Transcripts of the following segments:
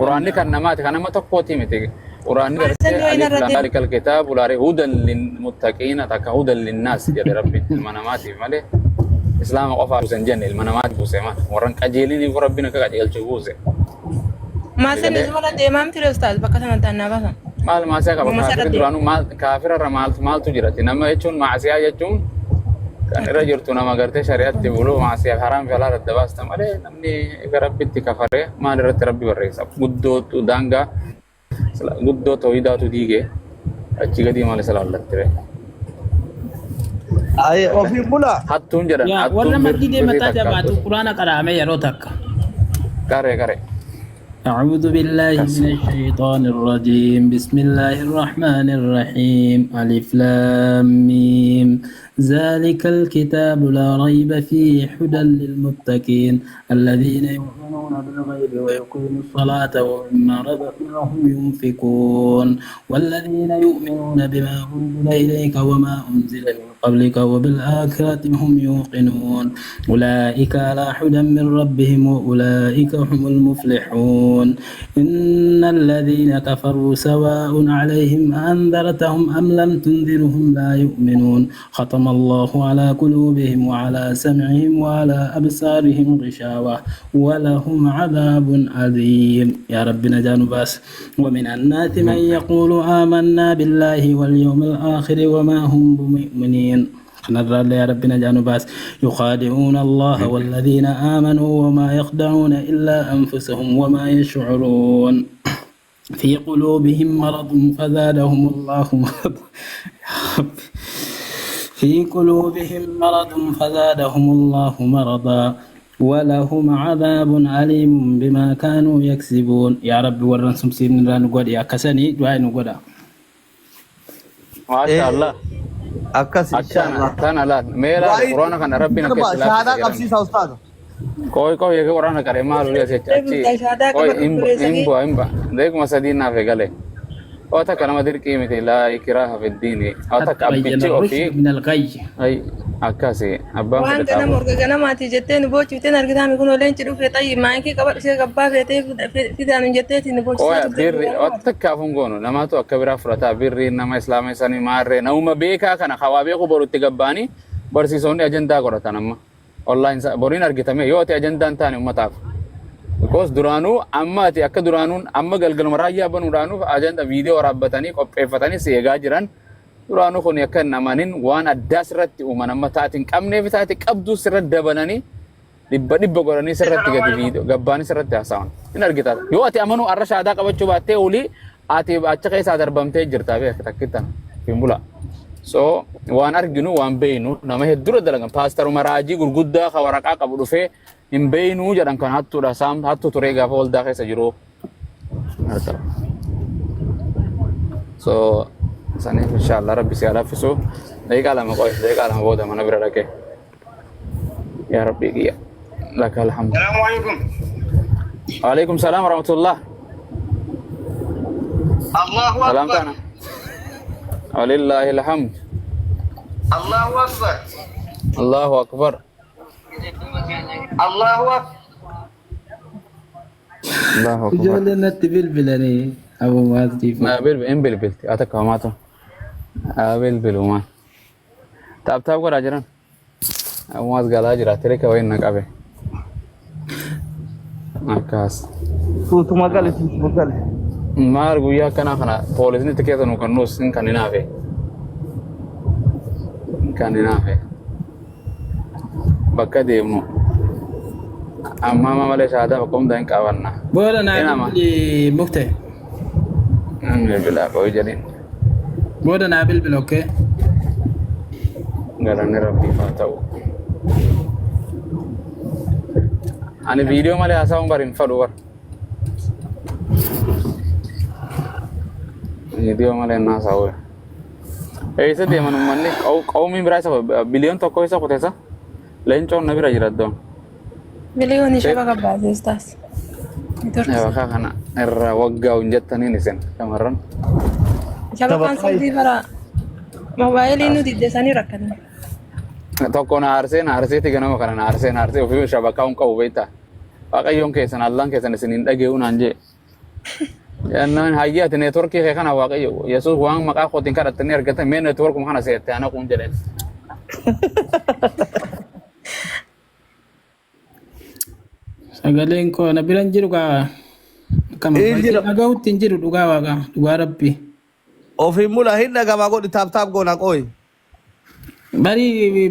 قرآن كان نمات كان ما تقوتي متى قرآن ذلك الكتاب ولا هدى للمتقين تك هدى للناس يا ربي المنامات ماله إسلام قفا سنجن المنامات بوسمان ورن كجيلين ربنا كجيل جوزه ما سنة ولا ديمام ترى أستاذ بكرة نتنا بس مال ما سيا كافر درانو مال كافر مال تجرت نما يجون معسيا يجون كان رجل تونا ما قرته شريعة تقولوا معسيا حرام فلا رد باس تمره نمني ربي تكفره ما نرد ربي بريس قدو تدانغا قدو تويدا تديجه أشيء دي مال سلام الله ترى أي وفي بولا هاتون جرا يا ولا ما تيجي متى جماعة القرآن كلامه يروتك كاره كاره أعوذ بالله من الشيطان الرجيم بسم الله الرحمن الرحيم ألف لام ميم ذلك الكتاب لا ريب فيه هدى للمتقين الذين يؤمنون بالغيب ويقيمون الصلاة ومما رزقناهم ينفقون والذين يؤمنون بما أنزل إليك وما أنزل من قبلك وبالآخرة هم يوقنون أولئك على هدى من ربهم وأولئك هم المفلحون إن الذين كفروا سواء عليهم أنذرتهم أم لم تنذرهم لا يؤمنون ختم الله على قلوبهم وعلى سمعهم وعلى أبصارهم غشاوة ولهم عذاب أليم يا ربنا جانباس ومن الناس من يقول آمنا بالله واليوم الآخر وما هم بمؤمنين نظر يا ربنا جانباس يخادعون الله والذين آمنوا وما يخدعون إلا أنفسهم وما يشعرون في قلوبهم مرض فزادهم الله مرض في قلوبهم مرض فزادهم الله مرضا ولهم عذاب أليم بما كانوا يكسبون يا رب ورنسم سيدنا نقول يا كسني دعاء نقول ما شاء الله أكس إن شاء الله كان لا ميلا قرآن كان ربنا كسلا شهادة قبسي أستاذ कोई ये कुरान करे मार लिया से चाची कोई इम्बा देख मसदीना पे गले और था कलमा दिल की मिथी ला इकराह في الدين और था कब्बिच ओफी من الغي أي أكاسي أبا وأنت أنا مرجع أنا ما تيجتين بوش تين أرجع يكونوا لين تروح في طيب ما يكي كبر شيء كبار في ذا نجتين بوش koy bir और तक क्या फंगोनो नमा तो अकबरा फ्रता bir nama Islam sani marre nauma beka kana khawabe ko borutti gabbani barsi sonni agenda korata nama online borin argitame yo te agenda antani ummataaf because duranu amma ti akka duranun amma galgal maraya banu duranu agenda video rabbatani qopheeffatani seegaa jiran duranu kun yakka namanin waan addas irratti umanamma taatin qabne bitaati qabdu sirra dabanani dibba gorani sirratti gadi video gabbani sirratti hasawan in argita yo ati amanu arra shaada qabachu baatte uli ati acha keessa darbamte jirta be takkitan fimbula so waan arginu waan beenu nama heddura dalagan pastor maraji gurgudda khawaraqa qabu dhufe in beenu jedhan kan hattu da sam hattu ture gafa walda keessa jiru arta so sani inshallah rabbi si ala fiso dai kala ma koy dai kala ma boda mana birada ke ya rabbi ya lakal hamd السلام عليكم وعليكم السلام ورحمه الله الله سلام أكبر تانا ولله الحمد الله أكبر الله اكبر الله أكبر الله اكبر جولة نتبل بلني أبو مازدي ما بل اتك ماتو بل وما تاب ko rajiran awas gala jira tere ka wayin nakabe akas تو مقالة مقالة maar guyyaa kana kana poolisni tikeeta nu kannus in kan inaafe bakka deemnu amma malee shaada bakkomda hin qabanna بولا نابل مكتئ bila ko jedhin بولا نابل بالأوكي galanni rabbii haa ta'u ani viidiyoo malee haasa'uun barin fadhu bar viidiyoo malee hin haasa'u eessa deeman ummanni qawmiin biraa isa biliyoon tokko isa kuteessa leencoon na bira jira iddoon مليون شبكة بعد أستاذ bakka kana irraa waggaa hin jettaniin isin shamarran شبكة صدي برا موبايلي ندي دساني ركض tokko na aarsee ti ganama kana na aarsee ofii shabakaa hin qabu beektaa waaqayyoon keessan allaan keessan isiniin dhagee'uu naan jee yannaan hayyaati neetworkii kee kana waaqayyo yesuus waan maqaa kootiin kadhattanii argatan mee neetworkuma kana seettee ana kuun jedheen sagaleen koo na biran jiru kaa kama dhaga'utti hin jiru dhugaa waaqa dhugaa rabbi Ofin mula hin dhagama godhi taap goona qoy. bari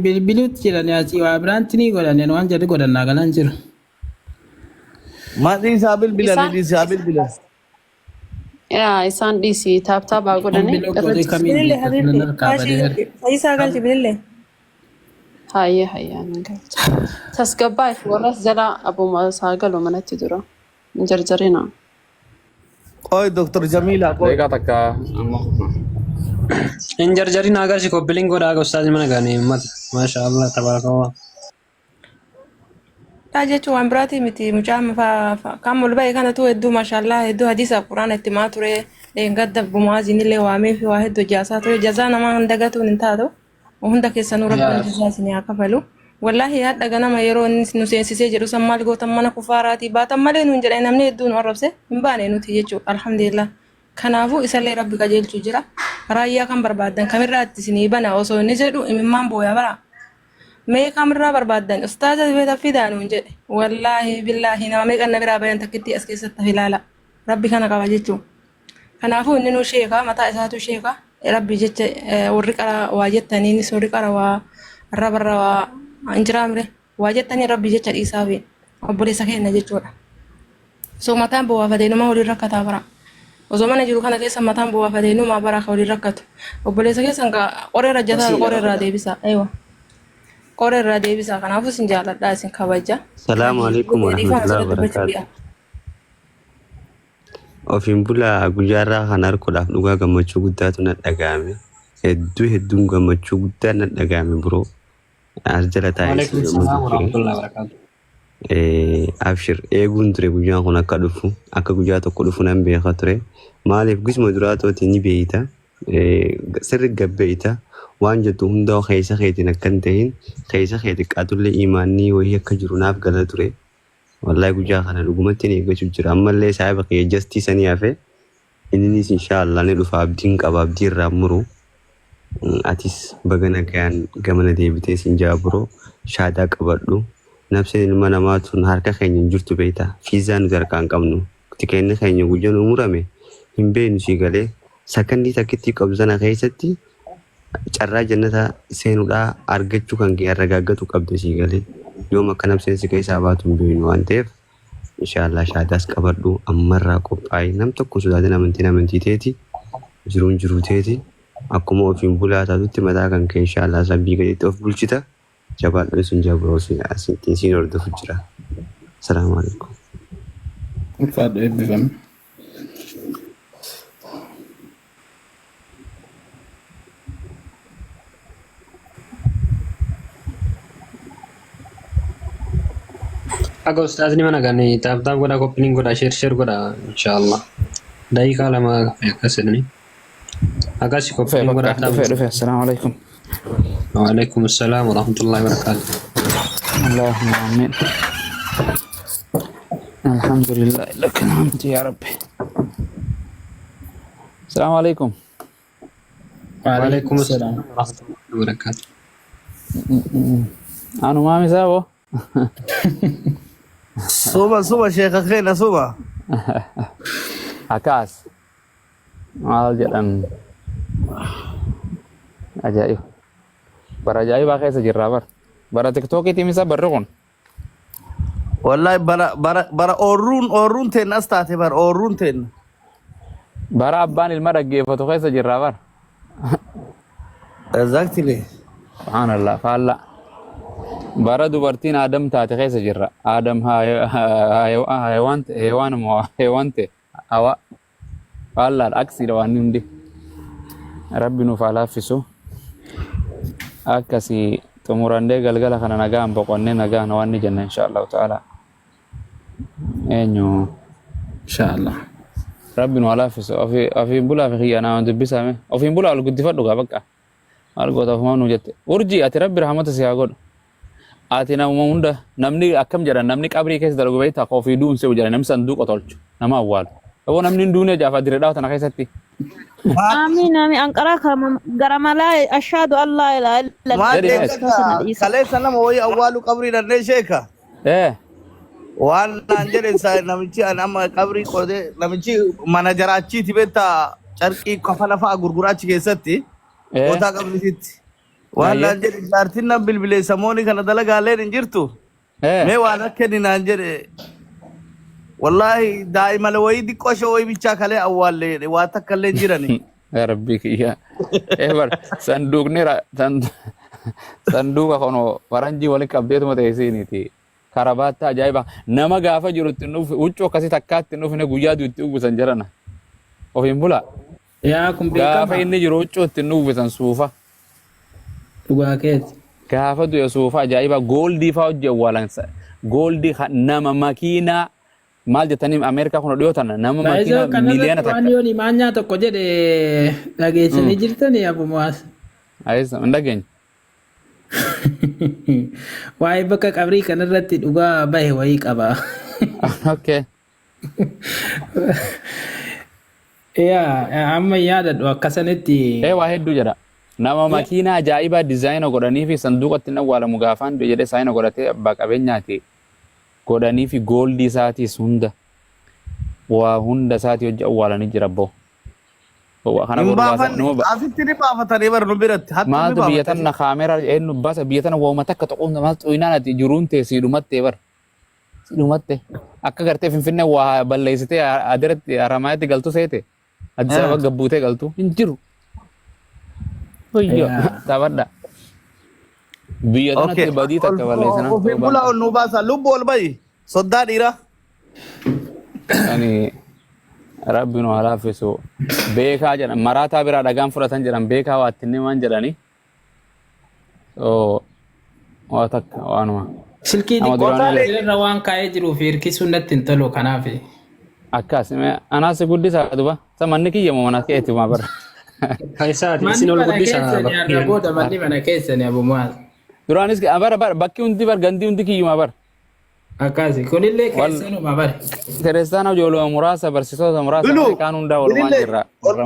bilbiluutti jiran asii waa biraanti ni godhan waan jedhu godhannaa galan jiru Mati isaa bilbilan ni isaa bilbilan. yaa isaan dhiisii taabaa godhanii Bilillee habiibti. Fayyisaa galchi bilillee. hayya tasgabbaa fi warras jala abuma saagalu manatti dura jarjarina Qoy Dr. Jamila qoy. deegaa takka amma In jarjarin agarsi ko biling ko daga ustaz mana gani mat masyaallah tabarakallah. Taa jechuun waan biraati miti mucaan kan mul'ba'e kanatu hedduu maashaallah hedduu hadiisa quraan itti maa ture gadda bumaazin illee waamee fi waa hedduu jaasaa ture jazaa nama hunda gatuun hin taatu hunda keessanuu rabbiin jazaa isin haa kafalu wallahi hadha ganama yeroo inni nu seensisee jedhu san maal gootan mana kufaaraati baatan malee nuun jedhee namni hedduu nu arrabse hin baane nuti jechuudha alhamdulillah kanaafuu isallee rabbi qajeelchuu jira raayyaa kan barbaadan kamirraa itti isinii bana osoo inni jedhu imimmaan booya bara mee kamirraa barbaadan ustaaza beeta fidaa nuun jedhe wallaahi billaahi nama meeqan na biraa bayan takkitti as keessatti filala rabbi kana qaba jechuun kanaafuu inni nu sheeka mataa isaatu sheeka rabbi jecha warri qara waa jettaniinis warri qara waa rabarra waa injiraamre waa jettanii rabbi jecha dhiisaafi obboleessa keenya jechuudha so mataan bu'aafatee numa waliin rakkataa bara osoo mana jiru kana keessa mataan bu'aafatee numa bara ka waliin rakkatu obboleessa keessan qoree rajjataa qoree irraa deebisa eewa qoree irraa deebisa kanaafuu sin jaalladhaa isin kabaja Assalamu alaikum warahmatullahi wabarakatuh. Ofin bulaa guyyaarraa kan harkuudhaaf dhugaa gammachuu guddaatu na dhagahame. Hedduun gammachuu guddaa na dhagahame biroo. As jala Waalaikum salam warahmatullahi wabarakatuh. Abshir eeguun ture guyyaan kun akka dhufu akka guyyaa tokko dhufu nan beeka ture. Maaliif gisma duraatooti ni beeyta. Sirri gabbeeyta. Waan jettu hunda keessa keetiin akkan ta'in keessa keeti qaatullee imaanii wayii akka jiru naaf gala ture. Wallahi guyyaa kana dhugumatti ni eeggachuu jira. Ammallee saayiba kee jastii sanii hafe innis inshaallah ni dhufa abdiin qaba abdii irraa muru. Atis baga nagaan gamana deebitee sin jaaburo shaadaa qabadhu. Nafseen ilma namaatu harka keenya hin jirtu beeyta. Fiizaa nuti harkaan qabnu. Tikeenni keenya guyyaa nu murame hin beeknu si galee sakandii takkitti qabzana keessatti carraa jannata seenuudhaa argachuu kan kee argagaatu qabde si galee yooma akka nafseensi keessaa baatu hin beeknu waan ta'eef inshaallah shaadaas qabadhu ammarraa qophaa'e nam tokko sodaatiin amantii teeti jiruun jiruu teeti akkuma ofiin bulaa taatutti mataa kan kee inshaallah sabbii gaditti of bulchita jabaadhaan sun jabroo siin hordofu jira. Assalaamu alaikum. ulfaadhu eebbifame Aga ustaz ni mana gani tab goda ko biling goda share goda insyaallah. Dai kala ma kasedni. Aga si ko biling goda tab. Assalamu alaikum. Waalaikumsalam warahmatullahi wabarakatuh. اللهم آمين الحمد لله لك الحمد يا ربي السلام عليكم Waalaikumsalam warahmatullahi wabarakatuh. أنا ما مساوي Suba sheekha keenya suba. Akas maal jedhan ajaa'ib bara ajaa'ibaa keessa jirraa bara tiktookiitii misa barri kun Wallahi bara oorruun teen as taate bara oorruun teen. bara abbaan ilma dhaggeeffatu keessa jirraa bar Exactly. subhaanallah faalla bara dubartiin aadam taate keessa jirra aadam heewante hawa faalla aksiidha waan hundi rabbi nuuf haa laaffisu akkasii xumurandee galgala kana nagaan boqonnee nagaan waan ni jenna inshaallahu ta'ala eenyu inshaallah rabbi nu haa laaffisu ofiin bulaa fi xiyyaanaa dubbisame ofiin bulaa ol guddifadhu gaa bakka maal goota ofumaa nu jette urjii ati rabbi rahmata si haa godhu ati nama hunda namni akkam jedhan namni qabrii keessa dalagu beektaa koofii duumsee jedhan namni sanduuqa tolchu nama awwaalu. Yoo namni hin duune jaafa dirree dhaawatan keessatti. آمين آمين أنقرأ قرملا أشهد أن لا إله إلا ما الله ديك كله سنة موي أول قبري نرني شيكا وان نانجر إنسان نمشي أنا ما قبري كده نمشي مناجراتي تبيتا شرقي كفنا فا غرغراتي كيستي وتا قبري تي وان نانجر جارتنا بالبلي سموني كنا دلنا قالين نجرتو ما وانا كني نانجر والله دائما لو يدي كوش وي بيتشا كله أول لي واتا كله نجرني يا ربي يا إبر صندوق نيرا صندوق أكونو فرنجي ولا كبديت ما تيسيني تي كرباتا جايبا نما غافا جرت نوف وچو كسي تكات نوف نغويا دوتي وسنجرنا وفين بولا يا كم بيكم غافا إني جروچو تنوف سنسوفا وقاكيت غافا دو يسوفا جايبا جولدي فاو جوالان جولدي نما ماكينة maal jettanii Ameerikaa kun dhiyootan nama makiina miliyoona takka. Waan yooni maanyaa tokko jedhe dhageessanii jirtanii abumaas. Ayisa hin dhageenye. Waa'ee bakka qabrii kanarratti dhugaa bahe wayii qaba. Okay. Yaa amma yaadadhu akkasanitti. Waa hedduu jedha. Nama makiina ajaa'ibaa dizaayina godhanii fi sanduuqatti hin awwaalamu gaafaan jedhee saayina godhatee abbaa qabeenyaati. Godhanii fi gooldi isaatis hunda waa hunda isaati hojii awwaalanii jira boo. Kana barbaadan asitti ni baafatanii bar nu biratti. Maaltu biyya tana kaameraa eenyu baasa biyya tana waama takka tokkumna maaltu xuyinaan ati jiruun ta'e siidhumattee bar. Siidhumattee akka gartee Finfinnee waa balleessitee adiratti Haramaayatti galtu seete. Addis Ababa gabbuutee galtu hin jiru. Hoyyoo taphadha. Biyya tanatti badii takka balleessina. Ofii bulaa ol nu baasa lubbu ol bayi soddaa dhiira. Ani rabbi nu halaafisu beekaa jedhan maraataa biraa dhagaan fudhatan jedhan beekaa waa ittiin himan jedhani. Waa takka waanuma. Silkii xiqqootaa irra waan kaa'ee jiruuf hirkisuun natti hin tolu kanaaf. Akkas anaasi guddisaa duba manni kiyya moo mana keetti maa bara. Kaisaati isin ol guddisaa bakka booda manni mana keessani abumaas. Duraanis bakki hundi bar gandi hundi kiyyuma bar. Akkasi kunillee keessanuma bar. Kiristaana ijoollee muraasa barsiisota muraasa kaan hundaa walumaan jirra.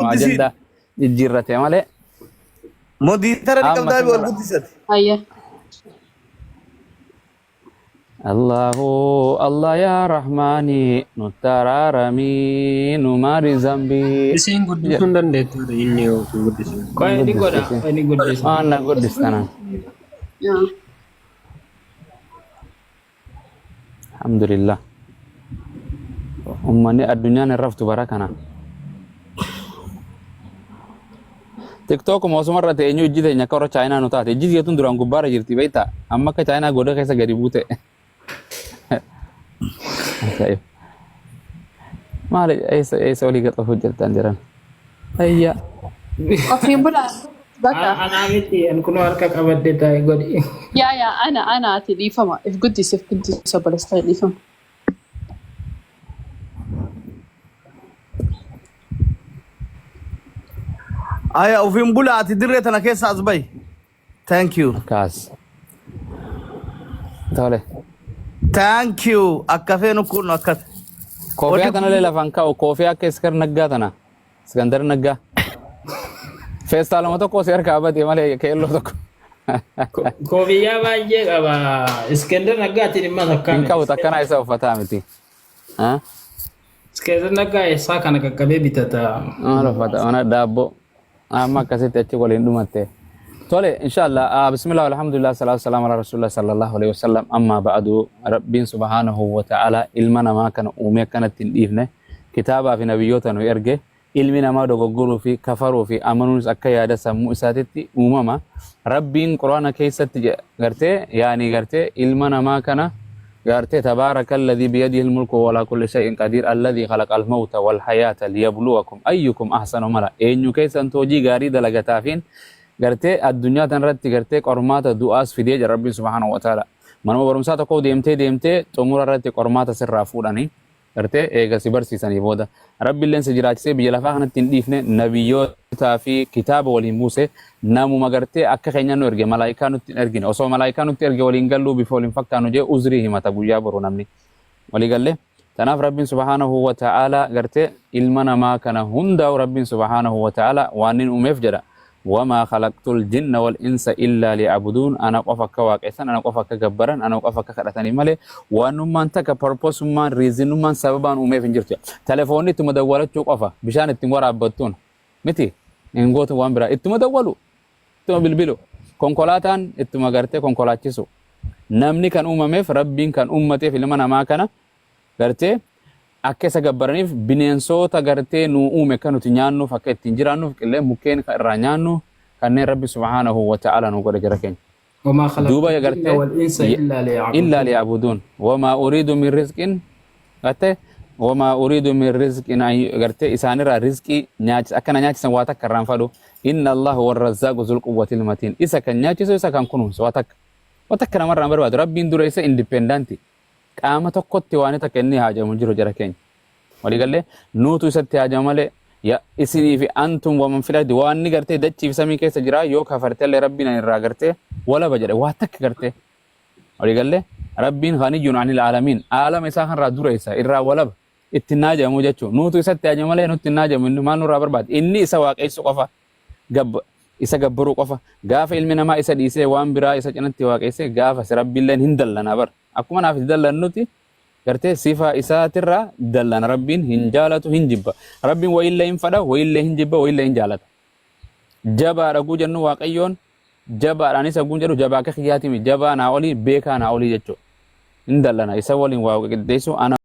Ajenda jijjiirrate malee. Modiitara ni qabdaa wal guddisate. Hayya. Allahu Allah ya Rahmani nutararami numari zambi. Isin guddisuun dandeettu inni yoo guddisu. Koi ni godha ni guddisa. Ana guddistana. Alhamdulillah. Ummani addunyaan irraftu bara kana. TikTok moosumarra ta'e eenyu hojii teenya akka warra Chaayinaa nu taate hojii jechuun duraan gubbaarra jirti beektaa amma akka Chaayinaa godha keessa gadi buute. Maali eessa olii gaxa hojjetan jiran. Ayya. Ofiin bulaa. Bakka. Anaa miti kun harka qabadde taa'e godhi. Yaa ana ati dhiifama if guddisa balasta dhiifama. Aya ofiin bulaa ati dirree tana keessa as bayi. Thank you. Kaas. Tole. Thank you. Akka feenu kun akka. Koofiyaa tana lee lafaan kaa'u koofiyaa akka Iskandar Naggaa tana. Iskandar Naggaa. Feestaaluma tokko si harkaa badee malee keelloo tokko. Koofiyyaa baay'ee qaba. Iskandar Naggaatiin dhimma takkaa. Hin qabu takkanaa isa uffataa miti. Iskandar Naggaa eessaa kana qaqqabee bitata. Maal uffata mana daabboo. Amma akkasitti achi waliin dhumatte. Tole inshallah bismillah alhamdulillah salatu wassalamu ala rasulillah sallallahu alaihi wasallam amma ba'du rabbiin subhanahu wa ta'ala ilma namaa kana uume kanatti hin dhiifne kitaabaa fi nabiyyoota nu erge ilmi namaa dogoggoruu fi kafaruu fi amanuunis akka yaada sammuu isaatitti uumama rabbiin quraana keessatti gartee yaani gartee ilma namaa kana gartee tabaaraka alladhi biyadihi almulku wa ala kulli shay'in qadir alladhi khalaqa almauta wal hayata liyabluwakum ayyukum ahsanu amala eenyu keessan hojii gaarii dalagataafin gartee addunyaa tanarratti gartee qormaata du'aas fidee jira rabbiin subhanahu wa ta'ala manuma barumsaa tokko deemtee xumura irratti qormaata sirraa fuudhanii gartee eega si barsiisanii booda rabbiilleen si jiraachisee biyya lafaa kanatti hin dhiifne nabiyyootaa fi kitaaba waliin buuse namuma gartee akka keenya nu erge malaayikaa nutti hin ergine osoo malaayikaa nutti erge waliin galluu bifa waliin fakkaanu jee uzrii himata guyyaa boru namni walii galle tanaaf rabbiin subhaanahu wa ta'ala gartee ilma namaa kana hundaa'u rabbiin subhaanahu wa ta'ala waan inni uumeef jedha وما خلقت الجن والإنس إلا ليعبدون أنا قفك واقعا أنا قفك جبرا أنا قفك خلتني ملي وأنما أنت كبربوس ما ريزن ما سببا أمي في جرتي تلفوني تمدولت شو قفا بشان التمور عبدتون متي إن قوت وامبرا التمدولو تم بالبلو كونكولاتان التمغرتي كونكولاتشيسو نمني كان أممي في ربين كان أمتي في لمن ما كان غرتي akka isa gabbaraniif bineensota gartee nu uume kan nuti nyaannuuf akka ittiin jiraannuuf qillee mukkeen irraa nyaannu kanneen rabbi subhaanahu wa ta'ala nu godhe jira keenya. وما خلقت دوبا الجن يغرتي والإنس إلا إلا ليعبدون وما أريد من رزق غرتي وما أريد من رزق غرتي إسانرا رزقي نياج أكنا نياج سواتك كرام فدو إن الله هو الرزاق ذو القوة المتين إسا كان نياج إسا كان كنون سواتك وتكنا مرة برباد ربي ندور إسا إندبندنتي qaama tokkotti waan takka inni haajamu jiru jara keenya walii galee nuutu isatti haajama malee isinii fi antum waman filati waan inni gartee dachii fi samii keessa jira yoo kafartellee rabbiin irraa gartee walaba jedhe waa takka gartee walii galee rabbiin ghaniyyun anil aalamiin aalama isaa kanarraa dura isa irraa walaba itti haajamu jechuun nuutu isatti haajama malee nutti haajamu inni maal nurraa barbaade inni isa waaqessu qofa isa gabbaruu qofa gaafa ilmi namaa isa dhiisee waan biraa isa cinatti waaqesse gaafa si rabbiilleen hin dallana bar akkuma naaf dallannuti gartee sifa isaatirra dallana rabbiin hin jaalatu hin jibba rabbiin wayillee hin fadha wayillee hin jibba wayillee hin jaalata jabaa dhaguu jennu waaqayyoon jabaadhaanis haguun jedhu jabaa akka xiyyaatimi jabaa naa olii beekaa naa olii jechuudha hin dallana isa waliin waa qixxeessu ana